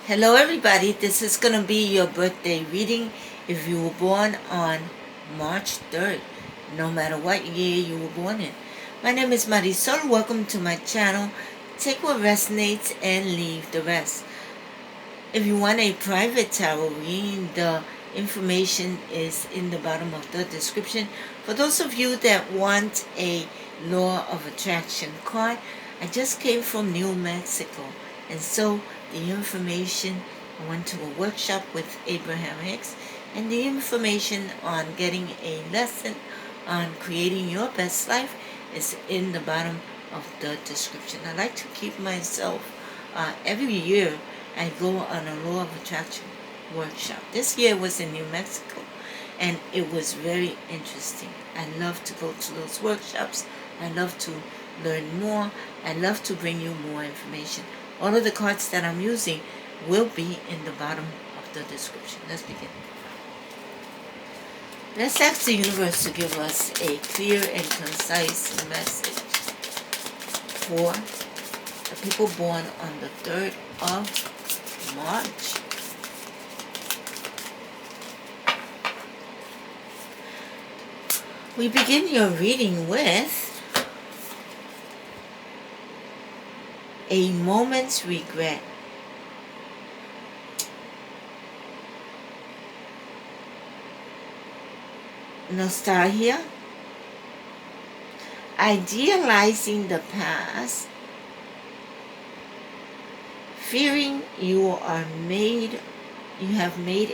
Hello everybody, this is going to be your birthday reading if you were born on March 3rd, no matter what year you were born in. My name is Marisol, welcome to my channel. Take what resonates and leave the rest. If you want a private tarot reading, the information is in the bottom of the description. For those of you that want a law of attraction card, I just came from New Mexico, and so the information, I went to a workshop with Abraham Hicks, and the information on getting a lesson on creating your best life is in the bottom of the description. I like to keep myself, every year I go on a law of attraction workshop. This year was in New Mexico, and it was very interesting. I love to go to those workshops. I love to learn more. I love to bring you more information. All of the cards that I'm using will be in the bottom of the description. Let's begin. Let's ask the universe to give us a clear and concise message for the people born on the 3rd of March. We begin your reading with a moment's regret. Nostalgia. Idealizing the past. Fearing you have made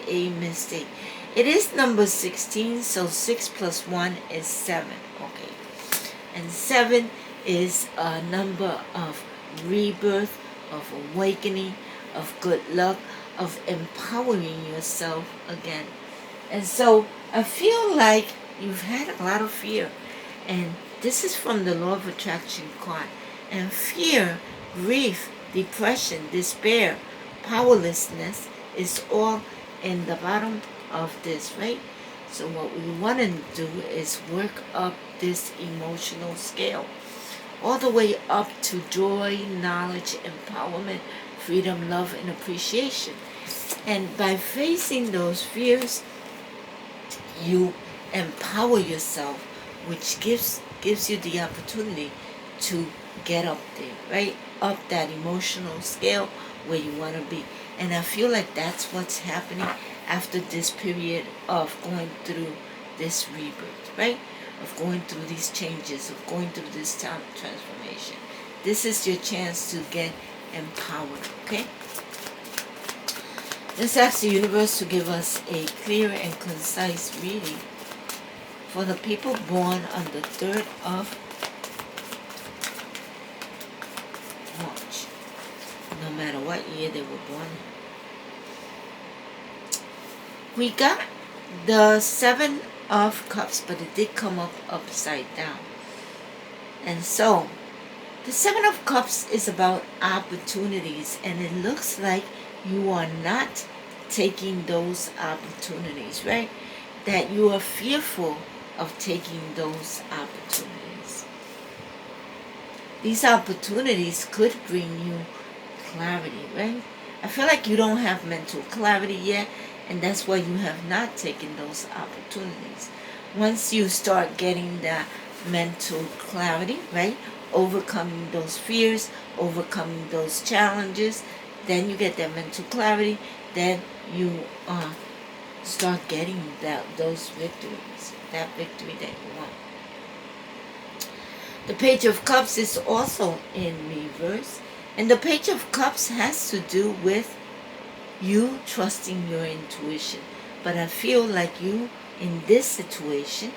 a mistake. It is number 16, so 6 plus 1 is 7. Okay. And 7 is a number of rebirth, of awakening, of good luck, of empowering yourself again. And so I feel like you've had a lot of fear, and this is from the law of attraction card. And fear, grief, depression, despair, powerlessness is all in the bottom of this, right? So what we want to do is work up this emotional scale all the way up to joy, knowledge, empowerment, freedom, love, and appreciation. And by facing those fears, you empower yourself, which gives you the opportunity to get up there, right? Up that emotional scale where you want to be. And I feel like that's what's happening after this period of going through this rebirth, right? Of going through these changes, of going through this transformation. This is your chance to get empowered, okay? Let's ask the universe to give us a clear and concise reading for the people born on the 3rd of March, no matter what year they were born in. We got the 7 of Cups, but it did come up upside down. And so the 7 of Cups is about opportunities, and it looks like you are not taking those opportunities, right? That you are fearful of taking those opportunities. These opportunities could bring you clarity, right? I feel like you don't have mental clarity yet, and that's why you have not taken those opportunities. Once you start getting that mental clarity, right? Overcoming those fears, overcoming those challenges, then you get that mental clarity, then you start getting those victories, that victory that you want. The Page of Cups is also in reverse, and the Page of Cups has to do with you trusting your intuition. But I feel like you, in this situation,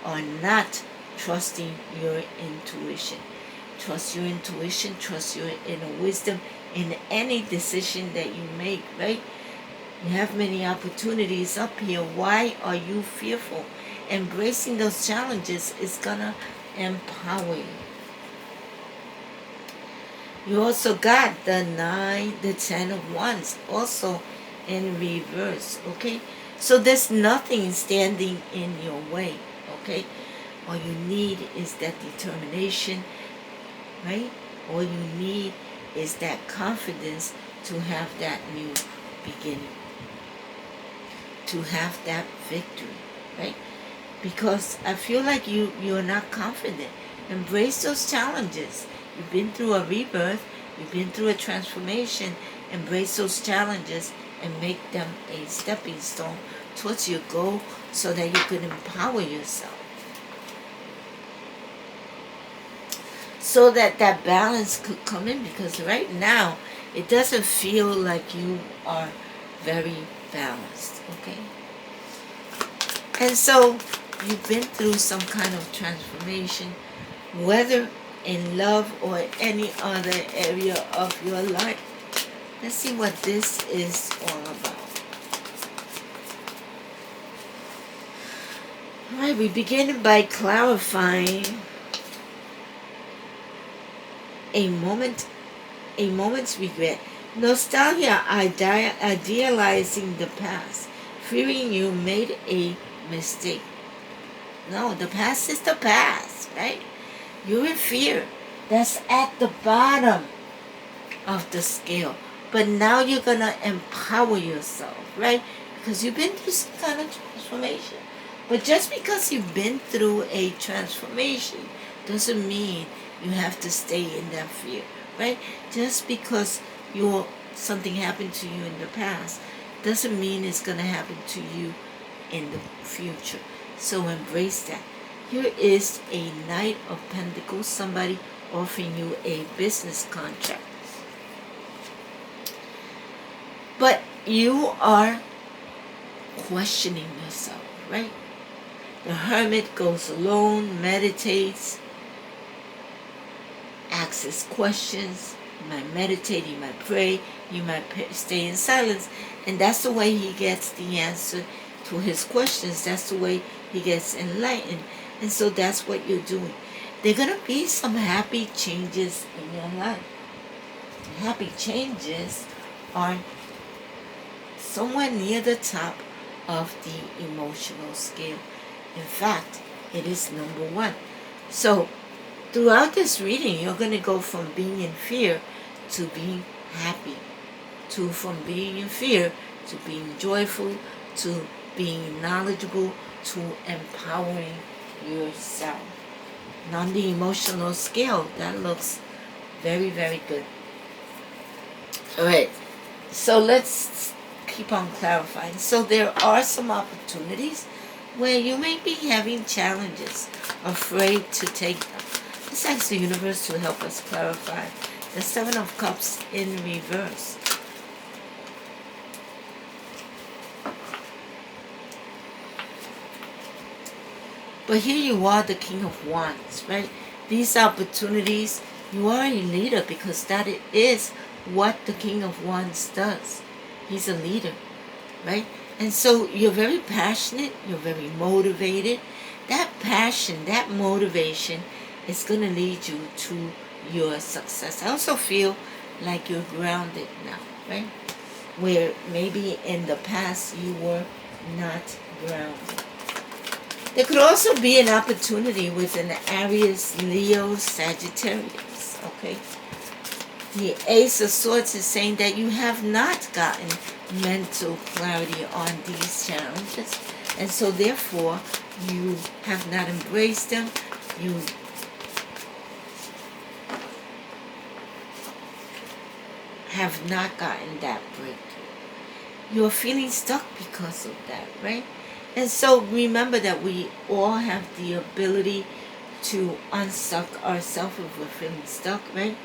are not trusting your intuition. Trust your intuition, trust your inner wisdom in any decision that you make, right? You have many opportunities up here. Why are you fearful? Embracing those challenges is gonna empower you. You also got the 9, the 10 of Wands, also in reverse, okay? So there's nothing standing in your way, okay? All you need is that determination, right? All you need is that confidence to have that new beginning, to have that victory, right? Because I feel like you're not confident. Embrace those challenges. You've been through a rebirth, you've been through a transformation. Embrace those challenges and make them a stepping stone towards your goal so that you can empower yourself. So that that balance could come in, because right now it doesn't feel like you are very balanced, okay? And so you've been through some kind of transformation, whether in love or any other area of your life. Let's see what this is all about. All right, we begin by clarifying a moment's regret. Nostalgia, idealizing the past, fearing you made a mistake. No, the past is the past, right? You're in fear. That's at the bottom of the scale. But now you're going to empower yourself, right? Because you've been through some kind of transformation. But just because you've been through a transformation doesn't mean you have to stay in that fear, right? Just because something happened to you in the past doesn't mean it's going to happen to you in the future. So embrace that. Here is a Knight of Pentacles, somebody offering you a business contract. But you are questioning yourself, right? The Hermit goes alone, meditates, asks questions. You might meditate, you might pray, you might stay in silence. And that's the way he gets the answer to his questions. That's the way he gets enlightened. And so that's what you're doing. There are going to be some happy changes in your life. Happy changes are somewhere near the top of the emotional scale. In fact, it is number 1. So throughout this reading, you're going to go from being in fear to being happy, to from being in fear to being joyful, to being knowledgeable, to empowering yourself. And on the emotional scale, that looks very, very good. All right, so let's keep on clarifying. So there are some opportunities where you may be having challenges, afraid to take them. Let's ask the universe to help us clarify the 7 of Cups in reverse. But here you are, the King of Wands, right? These opportunities, you are a leader, because that is what the King of Wands does. He's a leader, right? And so you're very passionate, you're very motivated. That passion, that motivation is going to lead you to your success. I also feel like you're grounded now, right? Where maybe in the past you were not grounded. There could also be an opportunity with an Aries, Leo, Sagittarius, okay? The Ace of Swords is saying that you have not gotten mental clarity on these challenges. And so therefore, you have not embraced them. You have not gotten that breakthrough. You're feeling stuck because of that, right? And so remember that we all have the ability to unstuck ourselves if we're feeling stuck, right?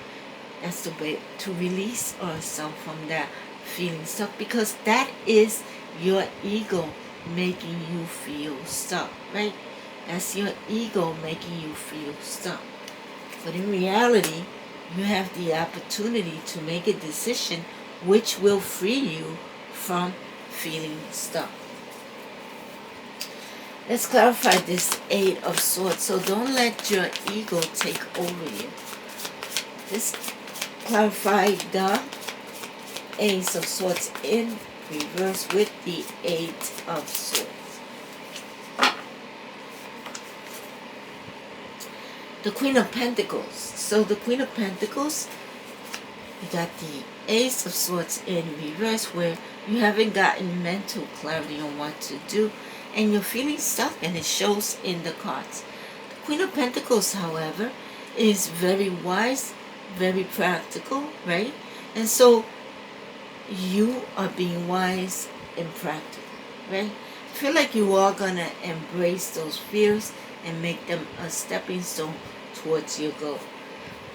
That's the way to release ourselves from that feeling stuck, because that is your ego making you feel stuck, right? That's your ego making you feel stuck. But in reality, you have the opportunity to make a decision which will free you from feeling stuck. Let's clarify this 8 of Swords. So don't let your ego take over you. Let's clarify the Ace of Swords in reverse with the 8 of Swords. The Queen of Pentacles. So the Queen of Pentacles, you got the Ace of Swords in reverse, where you haven't gotten mental clarity on what to do and you're feeling stuck, and it shows in the cards. The Queen of Pentacles, however, is very wise, very practical, right? And so you are being wise and practical, right? I feel like you are gonna embrace those fears and make them a stepping stone towards your goal.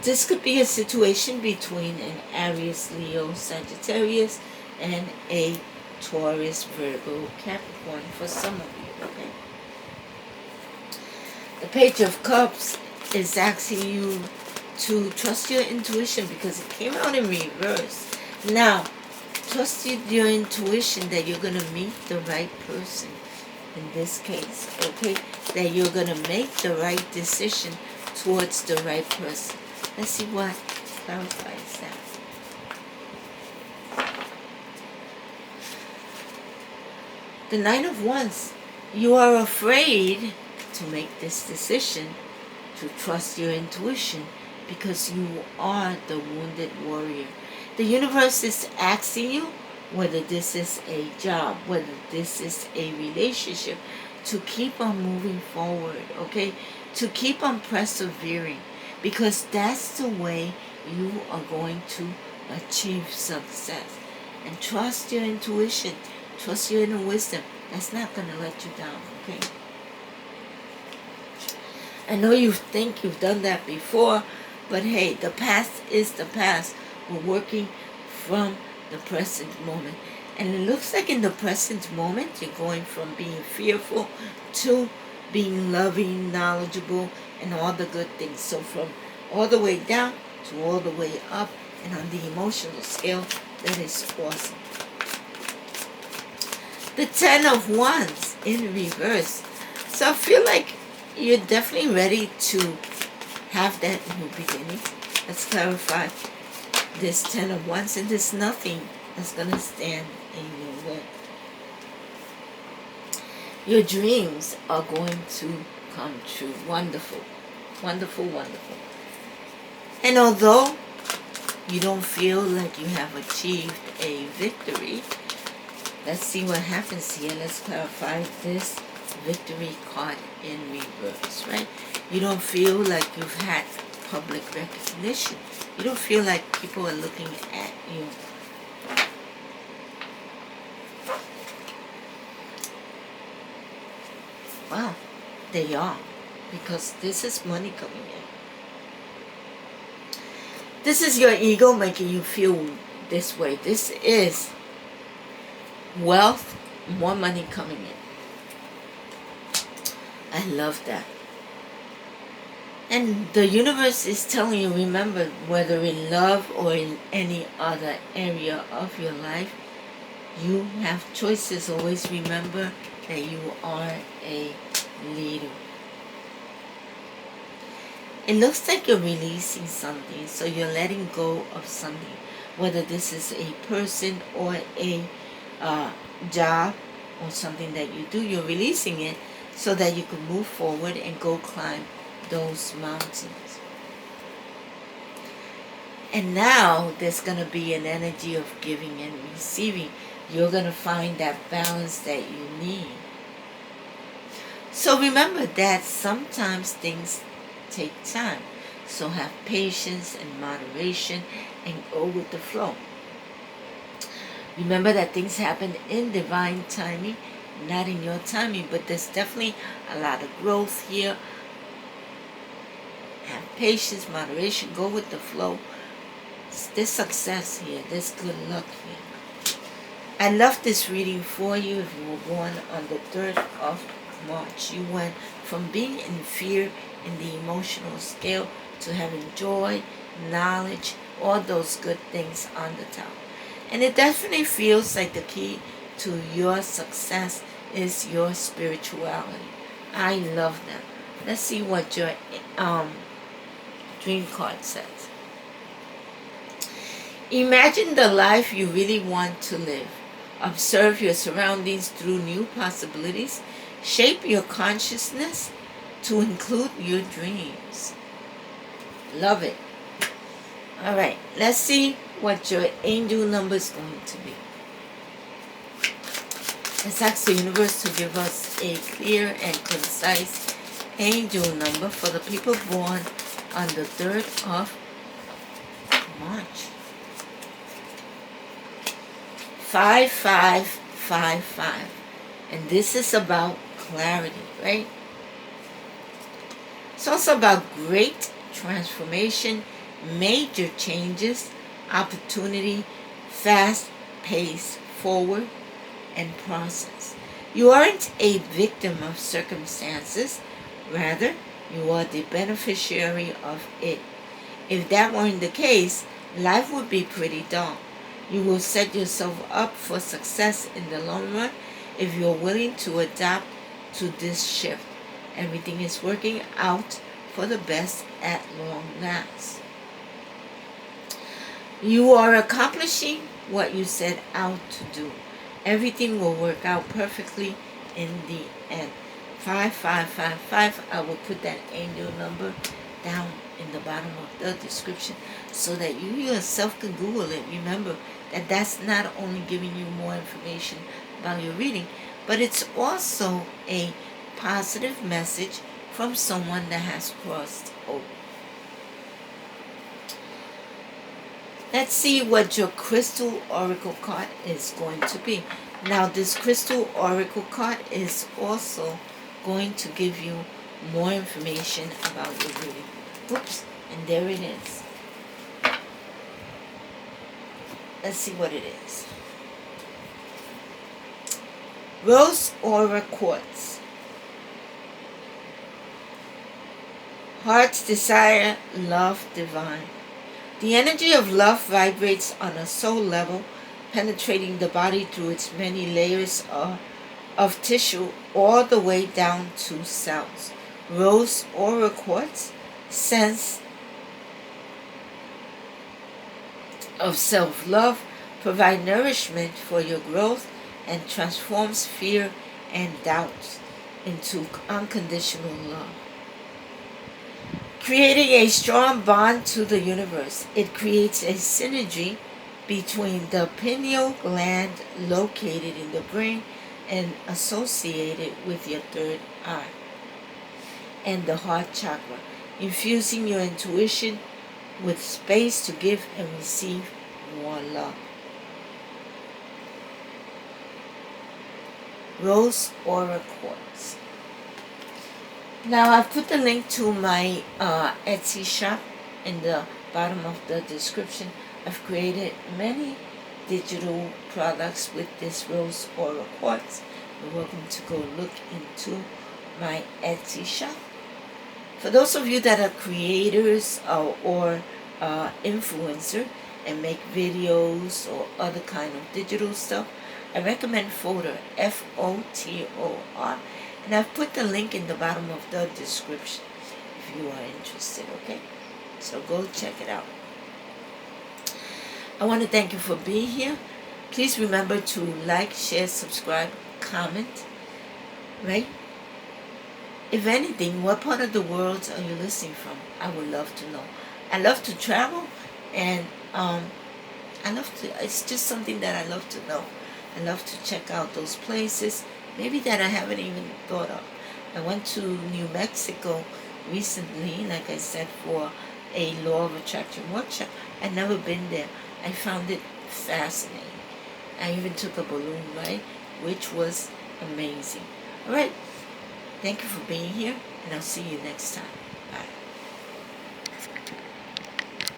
This could be a situation between an Aries, Leo, Sagittarius, and a Taurus, Virgo, Capricorn for some of you, okay? The Page of Cups is asking you to trust your intuition because it came out in reverse. Now, trust your intuition that you're going to meet the right person in this case, okay? That you're going to make the right decision towards the right person. Let's see what clarifies that. The Nine of Wands. You are afraid to make this decision to trust your intuition because you are the wounded warrior. The universe is asking you whether this is a job, whether this is a relationship, to keep on moving forward, okay? To keep on persevering, because that's the way you are going to achieve success. And trust your intuition, trust your inner wisdom. That's not going to let you down, okay? I know you think you've done that before, but hey, the past is the past. We're working from the present moment. And it looks like in the present moment, you're going from being fearful to being loving, knowledgeable, and all the good things. So from all the way down to all the way up, and on the emotional scale, that is awesome. The Ten of Wands in reverse. So I feel like you're definitely ready to have that new beginning. Let's clarify this Ten of Wands, and there's nothing that's going to stand in your way. Your dreams are going to come true. Wonderful. Wonderful, wonderful. And although you don't feel like you have achieved a victory, let's see what happens here. Let's clarify this victory card in reverse, right? You don't feel like you've had public recognition. You don't feel like people are looking at you. Wow, they are. Because this is money coming in. This is your ego making you feel this way. This is wealth, more money coming in. I love that. And the universe is telling you, remember, whether in love or in any other area of your life, you have choices. Always remember that you are a leader. It looks like you're releasing something, so you're letting go of something, whether this is a person or a job or something that you do. You're releasing it so that you can move forward and go climb those mountains. And now there's going to be an energy of giving and receiving. You're going to find that balance that you need. So remember that sometimes things take time. So have patience and moderation and go with the flow. Remember that things happen in divine timing, not in your timing, but there's definitely a lot of growth here. Have patience, moderation, go with the flow. There's success here. There's good luck here. I love this reading for you if you were born on the 3rd of March. You went from being in fear in the emotional scale to having joy, knowledge, all those good things on the top. And it definitely feels like the key to your success is your spirituality. I love that. Let's see what your dream card says. Imagine the life you really want to live. Observe your surroundings through new possibilities. Shape your consciousness to include your dreams. Love it. All right, let's see what your angel number is going to be. Let's ask the universe to give us a clear and concise angel number for the people born on the 3rd of March. 5555. And this is about clarity, right? It's also about great transformation, major changes, opportunity, fast pace forward, and process. You aren't a victim of circumstances, rather, you are the beneficiary of it. If that weren't the case, life would be pretty dull. You will set yourself up for success in the long run if you're willing to adapt to this shift. Everything is working out for the best at long last. You are accomplishing what you set out to do. Everything will work out perfectly in the end. 5555, I will put that angel number down in the bottom of the description so that you yourself can Google it. Remember that that's not only giving you more information about your reading, but it's also a positive message from someone that has crossed over. Let's see what your crystal oracle card is going to be. Now, this crystal oracle card is also going to give you more information about your reading. Oops, and there it is. Let's see what it is. Rose Aura Quartz. Heart's desire, love divine. The energy of love vibrates on a soul level, penetrating the body through its many layers of tissue all the way down to cells. Rose Aura Quartz, sense of self-love, provide nourishment for your growth and transforms fear and doubts into unconditional love. Creating a strong bond to the universe, it creates a synergy between the pineal gland located in the brain and associated with your third eye and the heart chakra, infusing your intuition with space to give and receive more love. Rose Aura Quartz. Now, I've put the link to my Etsy shop in the bottom of the description. I've created many digital products with this Rose Aura Quartz. You're welcome to go look into my Etsy shop. For those of you that are creators or influencer and make videos or other kind of digital stuff, I recommend Photor, F-O-T-O-R. And I've put the link in the bottom of the description if you are interested, okay? So go check it out. I want to thank you for being here. Please remember to like, share, subscribe, comment, right? If anything, what part of the world are you listening from? I would love to know. I love to travel, and it's just something that I love to know. I love to check out those places, maybe that I haven't even thought of. I went to New Mexico recently, like I said, for a law of attraction workshop. I'd never been there. I found it fascinating. I even took a balloon ride, which was amazing. All right. Thank you for being here, and I'll see you next time.